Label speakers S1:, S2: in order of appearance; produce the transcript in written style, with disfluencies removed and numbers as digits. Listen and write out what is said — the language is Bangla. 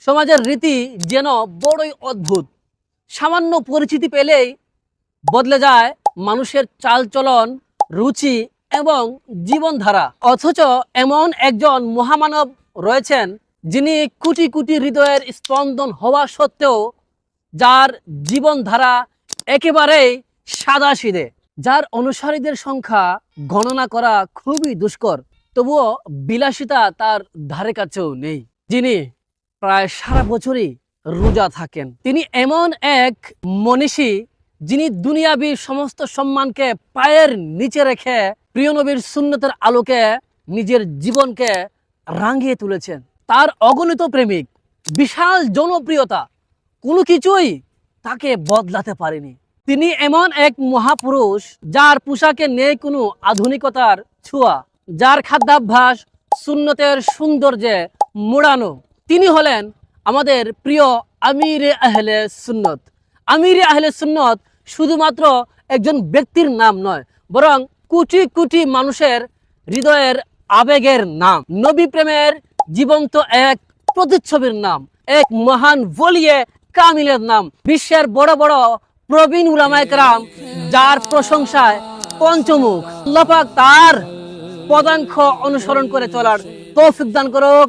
S1: সমাজের রীতি যেন বড়ই অদ্ভুত। সামান্য পরিচিতি পেলেই বদলে যায় মানুষের চালচলন, রুচি এবং জীবনধারা। অথচ এমন একজন মহামানব রয়েছেন যিনি কোটি কোটি হৃদয়ের স্পন্দন হওয়া সত্ত্বেও যার জীবনধারা একেবারেই সাদাসিধে, যার অনুসারীদের সংখ্যা গণনা করা খুবই দুষ্কর, তবুও বিলাসিতা তার ধারে কাছেও নেই, যিনি প্রায় সারা বছরই রোজা থাকেন। তিনি এমন এক মনীষী যিনি দুনিয়াবী সমস্ত সম্মানকে পায়ের নিচে রেখে প্রিয় নবীর সুন্নতের আলোকে নিজের জীবনকে রাঙিয়ে তুলেছেন। তার অগণিত প্রেমিক, বিশাল জনপ্রিয়তা, কোনো কিছুই তাকে বদলাতে পারেনি। তিনি এমন এক মহাপুরুষ যার পোশাকে নেই কোনো আধুনিকতার ছোঁয়া, যার খাদ্যাভ্যাস সুন্নতের সৌন্দর্যে মোড়ানো। তিনি হলেন আমাদের প্রিয় আমিরে আহলে সুন্নত। আমিরে আহলে সুন্নত শুধুমাত্র একজন ব্যক্তির নাম নয়, বরং কোটি কোটি মানুষের হৃদয়ের আবেগের নাম, নবী প্রেমের জীবন্ত এক প্রতিচ্ছবির নাম, এক মহান ওলিয়ে কামিলের নাম, বিশ্বের বড় বড় প্রবীণ উলামায়ে কেরাম যার প্রশংসায় পঞ্চমুখ। আল্লাহ পাক তার পদাঙ্ক অনুসরণ করে চলার তৌফিক দান করুক।